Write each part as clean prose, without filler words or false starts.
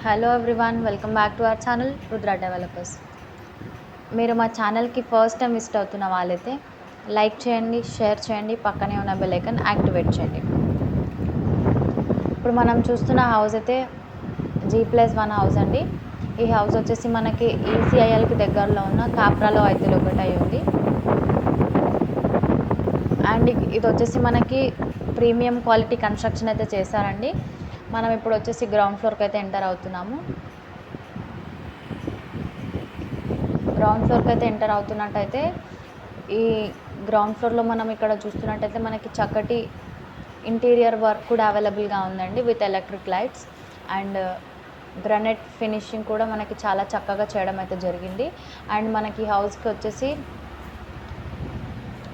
Hello everyone, welcome back to our channel Rudra developers. మీరు మా ఛానల్కి ఫస్ట్ టైం విజిట్ అవుతున్న వాళ్ళైతే లైక్ చేయండి, షేర్ చేయండి, పక్కనే ఉన్న బెల్ ఐకాన్ యాక్టివేట్ చేయండి. ఇప్పుడు మనం చూస్తున్న హౌస్ అయితే G+1 హౌస్ అండి. ఈ హౌస్ వచ్చేసి మనకి ఈసీఐఎల్కి దగ్గరలో ఉన్న కాప్రాలో అయితే లొకేట్ అయ్యి ఉంది. అండ్ ఇది వచ్చేసి మనకి ప్రీమియం క్వాలిటీ కన్స్ట్రక్షన్ అయితే చేశారండి. మనం ఇప్పుడు వచ్చేసి గ్రౌండ్ ఫ్లోర్కి అయితే ఎంటర్ అవుతున్నాము. గ్రౌండ్ ఫ్లోర్కి అయితే ఎంటర్ అవుతున్నట్టయితే ఈ గ్రౌండ్ ఫ్లోర్లో మనం ఇక్కడ చూస్తున్నట్టయితే మనకి చక్కటి ఇంటీరియర్ వర్క్ కూడా అవైలబుల్గా ఉందండి with electric lights and granite finishing కూడా మనకి చాలా చక్కగా చేయడం అయితే జరిగింది. అండ్ మనకి హౌస్కి వచ్చేసి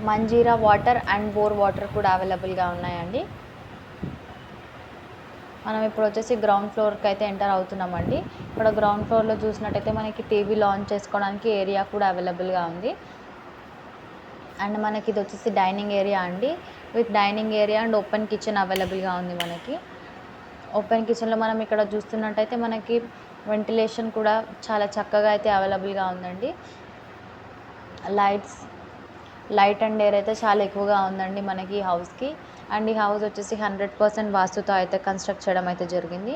Manjira water and bore water కూడా అవైలబుల్గా ఉన్నాయండి. మనం ఇప్పుడు వచ్చేసి గ్రౌండ్ ఫ్లోర్కి అయితే ఎంటర్ అవుతున్నామండి. ఇక్కడ గ్రౌండ్ ఫ్లోర్లో చూసినట్టయితే మనకి టీవీ లాంచ్ చేసుకోవడానికి ఏరియా కూడా అవైలబుల్గా ఉంది. అండ్ మనకి ఇది వచ్చేసి డైనింగ్ ఏరియా అండి, with dining area and open kitchen అవైలబుల్గా ఉంది. మనకి ఓపెన్ కిచెన్లో మనం ఇక్కడ చూస్తున్నట్టయితే మనకి వెంటిలేషన్ కూడా చాలా చక్కగా అయితే అవైలబుల్గా ఉందండి. లైట్ అండ్ ఎయిర్ అయితే చాలా ఎక్కువగా ఉందండి మనకి ఈ హౌస్కి. అండ్ ఈ హౌస్ వచ్చేసి 100% వాస్తుతో అయితే కన్స్ట్రక్ట్ చేయడం అయితే జరిగింది.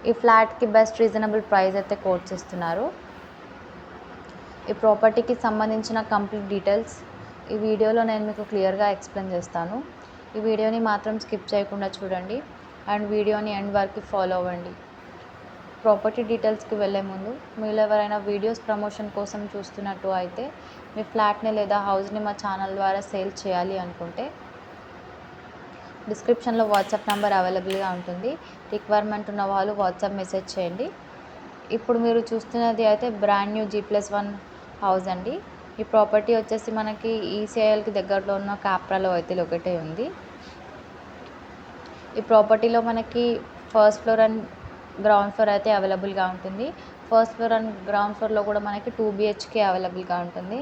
ఈ ఫ్లాట్కి బెస్ట్ రీజనబుల్ ప్రైస్ అయితే కోట్ చేస్తున్నారు. ఈ ప్రాపర్టీకి సంబంధించిన కంప్లీట్ డీటెయిల్స్ ఈ వీడియోలో నేను మీకు క్లియర్గా ఎక్స్ప్లెయిన్ చేస్తాను. ఈ వీడియోని మాత్రం స్కిప్ చేయకుండా చూడండి అండ్ వీడియోని ఎండ్ వరకు ఫాలో అవ్వండి. ప్రాపర్టీ డీటెయిల్స్కి వెళ్ళే ముందు మీలో ఎవరైనా వీడియోస్ ప్రమోషన్ కోసం చూస్తున్నట్టు అయితే మీ ఫ్లాట్ని లేదా హౌస్ని మా ఛానల్ ద్వారా సేల్ చేయాలి అనుకుంటే డిస్క్రిప్షన్లో వాట్సాప్ నెంబర్ అవైలబుల్గా ఉంటుంది. రిక్వైర్మెంట్ ఉన్న వాళ్ళు వాట్సాప్ మెసేజ్ చేయండి. ఇప్పుడు మీరు చూస్తున్నది అయితే బ్రాండ్ న్యూ G+1 హౌస్ అండి. ఈ ప్రాపర్టీ వచ్చేసి మనకి ఈసీఐఎల్కి దగ్గరలో ఉన్న కాప్రాలో అయితే లొకేట్ అయి ఉంది. ఈ ప్రాపర్టీలో మనకి first floor and ground floor అయితే అవైలబుల్గా ఉంటుంది. ఫస్ట్ ఫ్లోర్ అండ్ గ్రౌండ్ ఫ్లోర్లో కూడా మనకి 2 BHK అవైలబుల్గా ఉంటుంది.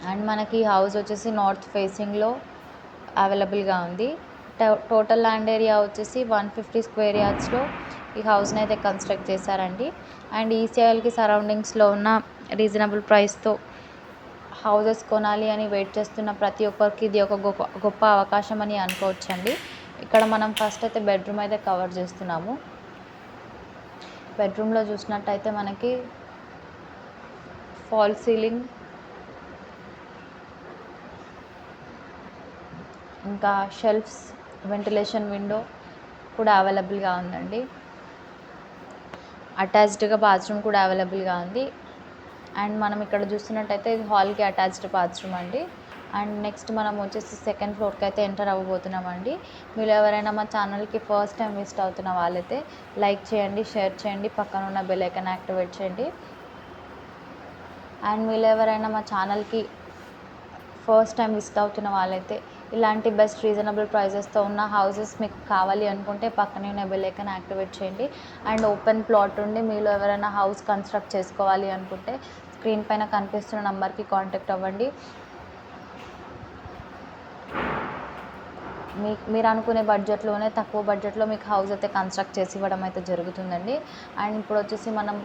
అండ్ మనకి హౌస్ వచ్చేసి నార్త్ ఫేసింగ్లో అవైలబుల్గా ఉంది. టోటల్ ల్యాండ్ ఏరియా వచ్చేసి 150 స్క్వేర్ యార్డ్స్లో ఈ హౌస్ని అయితే కన్స్ట్రక్ట్ చేశారండి. అండ్ ఈసీఐఎల్కి సరౌండింగ్స్లో ఉన్న రీజనబుల్ ప్రైస్తో హౌసెస్ కొనాలి అని వెయిట్ చేస్తున్న ప్రతి ఒక్కరికి ఇది ఒక గొప్ప అవకాశం అని అనుకోవచ్చండి. ఇక్కడ మనం ఫస్ట్ అయితే బెడ్రూమ్ అయితే కవర్ చేస్తున్నాము. బెడ్రూమ్లో చూసినట్టయితే మనకి ఫాల్ సీలింగ్ ఇంకా షెల్ఫ్స్, వెంటిలేషన్ విండో కూడా అవైలబుల్గా ఉందండి. అటాచ్డ్గా బాత్రూమ్ కూడా అవైలబుల్గా ఉంది. అండ్ మనం ఇక్కడ చూస్తున్నట్టయితే ఇది హాల్కి అటాచ్డ్ బాత్రూమ్ అండి. అండ్ నెక్స్ట్ మనం వచ్చేసి సెకండ్ ఫ్లోర్కి అయితే ఎంటర్ అవ్వబోతున్నామండి. మీరు ఎవరైనా మా ఛానల్కి ఫస్ట్ టైం విజిట్ అవుతున్న వాళ్ళైతే లైక్ చేయండి, షేర్ చేయండి, పక్కన ఉన్న బెల్ ఐకాన్ యాక్టివేట్ చేయండి. అండ్ మీరు ఎవరైనా మా ఛానల్కి ఫస్ట్ టైం విజిట్ అవుతున్న వాళ్ళైతే ఇలాంటి బెస్ట్ రీజనబుల్ ప్రైజెస్తో ఉన్న హౌసెస్ మీకు కావాలి అనుకుంటే పక్కనే ఉన్న బెల్ ఐకాన్ యాక్టివేట్ చేయండి. అండ్ ఓపెన్ ప్లాట్ ఉండి మీరు ఎవరైనా హౌస్ కన్స్ట్రక్ట్ చేసుకోవాలి అనుకుంటే స్క్రీన్ పైన కనిపిస్తున్న నెంబర్కి కాంటాక్ట్ అవ్వండి. మీరు అనుకునే బడ్జెట్లోనే తక్కువ బడ్జెట్లో మీకు హౌస్ అయితే కన్స్ట్రక్ట్ చేసి ఇవ్వడం అయితే జరుగుతుందండి. అండ్ ఇప్పుడు వచ్చేసి మనం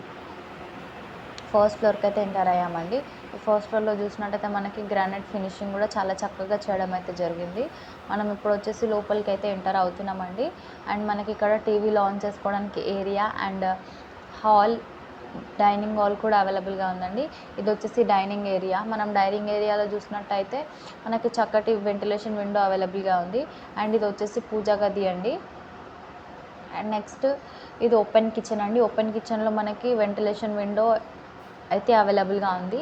ఫస్ట్ ఫ్లోర్కి అయితే ఎంటర్ అయ్యామండి. ఫస్ట్ ఫ్లోర్లో చూసినట్టయితే మనకి గ్రానైట్ ఫినిషింగ్ కూడా చాలా చక్కగా చేయడం అయితే జరిగింది. మనం ఇప్పుడు వచ్చేసి లోపలికి అయితే ఎంటర్ అవుతున్నామండి. అండ్ మనకి ఇక్కడ టీవీ లాంచ్ చేసుకోవడానికి area and hall, dining hall కూడా అవైలబుల్గా ఉందండి. ఇది వచ్చేసి డైనింగ్ ఏరియా. మనం డైనింగ్ ఏరియాలో చూసినట్టయితే మనకి చక్కటి వెంటిలేషన్ విండో అవైలబుల్గా ఉంది. అండ్ ఇది వచ్చేసి పూజా గది అండి. అండ్ నెక్స్ట్ ఇది ఓపెన్ కిచెన్ అండి. ఓపెన్ కిచెన్లో మనకి వెంటిలేషన్ విండో అయితే అవైలబుల్గా ఉంది.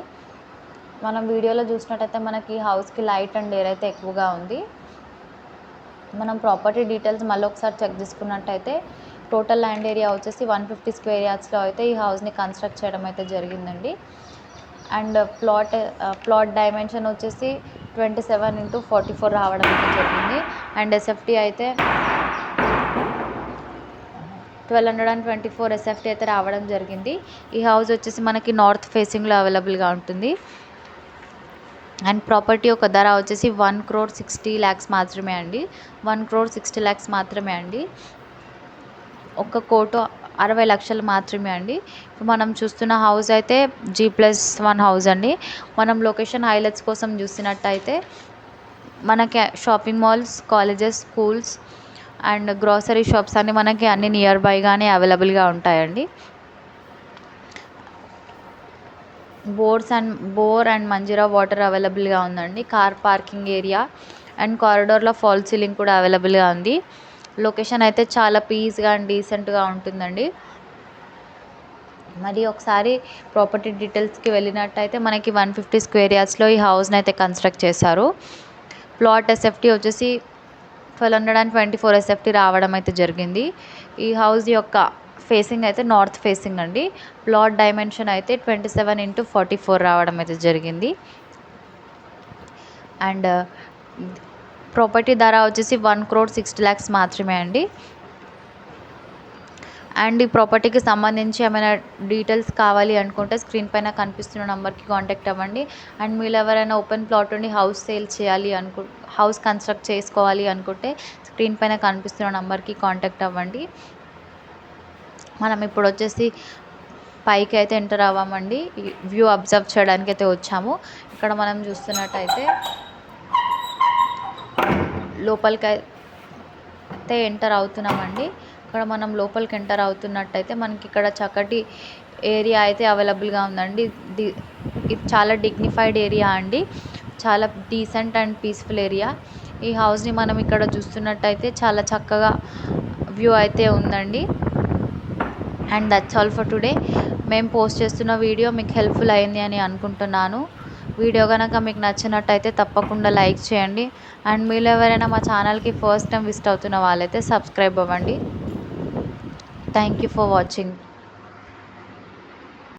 మనం వీడియోలో చూసినట్టయితే మనకి హౌస్కి లైట్ అండ్ ఎయిర్ అయితే ఎక్కువగా ఉంది. మనం ప్రాపర్టీ డీటెయిల్స్ మళ్ళీ ఒకసారి చెక్ చేసుకున్నట్టయితే టోటల్ ల్యాండ్ ఏరియా వచ్చేసి 150 స్క్వేర్ యార్డ్స్లో అయితే ఈ హౌస్ని కన్స్ట్రక్ట్ చేయడం అయితే జరిగిందండి. అండ్ ప్లాట్ డైమెన్షన్ వచ్చేసి 27x44 రావడం అయితే జరిగింది. అండ్ ఎస్ఎఫ్టీ అయితే 1224 ఎస్ఎఫ్టీ అయితే రావడం జరిగింది. ఈ హౌస్ వచ్చేసి మనకి నార్త్ ఫేసింగ్లో అవైలబుల్గా ఉంటుంది. అండ్ ప్రాపర్టీ యొక్క ధర వచ్చేసి 1,60,00,000 మాత్రమే అండి. 1,60,00,000 మాత్రమే అండి. 1 కోటి 60 లక్షలు మాత్రమే అండి. ఇప్పుడు మనం చూస్తున్న హౌస్ అయితే G+1 హౌస్ అండి. మనం లొకేషన్ హైలైట్స్ కోసం చూసినట్టయితే మనకి shopping malls, colleges, schools and grocery shops అన్నీ మనకి అన్ని నియర్ బైగానే అవైలబుల్గా ఉంటాయండి. బోర్ అండ్ మంజీరా వాటర్ అవైలబుల్గా ఉందండి. కార్ పార్కింగ్ ఏరియా అండ్ కారిడార్లో ఫాల్ సీలింగ్ కూడా అవైలబుల్గా ఉంది. లొకేషన్ అయితే చాలా పీస్గా అండ్ డీసెంట్గా ఉంటుందండి. మరి ఒకసారి ప్రాపర్టీ డీటెయిల్స్కి వెళ్ళినట్టయితే మనకి 150 స్క్వేర్ యార్డ్స్లో ఈ హౌస్ని అయితే కన్స్ట్రక్ట్ చేశారు. ప్లాట్ ఎస్ఎఫ్టీ వచ్చేసి 1224 ఎస్ఎఫ్టీ రావడం అయితే జరిగింది. ఈ హౌస్ యొక్క ఫేసింగ్ అయితే నార్త్ ఫేసింగ్ అండి. ప్లాట్ డైమెన్షన్ అయితే 27x44 రావడం అయితే జరిగింది. అండ్ ప్రాపర్టీ ధర వచ్చేసి 1,60,00,000 మాత్రమే అండి. అండ్ ఈ ప్రాపర్టీకి సంబంధించి ఏమైనా డీటెయిల్స్ కావాలి అనుకుంటే స్క్రీన్ పైన కనిపిస్తున్న నెంబర్కి కాంటాక్ట్ అవ్వండి. అండ్ మీరు ఎవరైనా ఓపెన్ ప్లాట్ ఉండి హౌస్ సేల్ చేయాలి హౌస్ కన్స్ట్రక్ట్ చేసుకోవాలి అనుకుంటే స్క్రీన్ పైన కనిపిస్తున్న నెంబర్కి కాంటాక్ట్ అవ్వండి. మనం ఇప్పుడు వచ్చేసి పైకి అయితే ఎంటర్ అవ్వమండి. వ్యూ అబ్జర్వ్ చేయడానికి అయితే వచ్చాము. ఇక్కడ మనం చూస్తున్నట్టయితే లోపలికి అయితే ఎంటర్ అవుతున్నామండి. ఇక్కడ మనం లోపలికి ఎంటర్ అవుతున్నట్టయితే మనకి ఇక్కడ చక్కటి ఏరియా అయితే అవైలబుల్గా ఉందండి. ఇది చాలా డిగ్నిఫైడ్ ఏరియా అండి. చాలా డీసెంట్ అండ్ పీస్ఫుల్ ఏరియా. ఈ హౌస్ని మనం ఇక్కడ చూస్తున్నట్టయితే చాలా చక్కగా వ్యూ అయితే ఉందండి. And that's all for today. మేము పోస్ట్ చేస్తున్న వీడియో మీకు హెల్ప్ఫుల్ అయింది అని అనుకుంటున్నాను. వీడియో కనుక మీకు నచ్చినట్టయితే తప్పకుండా లైక్ చేయండి. అండ్ మీరు ఎవరైనా మా ఛానల్కి ఫస్ట్ టైం విజిట్ అవుతున్న వాళ్ళైతే సబ్స్క్రైబ్ అవ్వండి. Thank you for watching.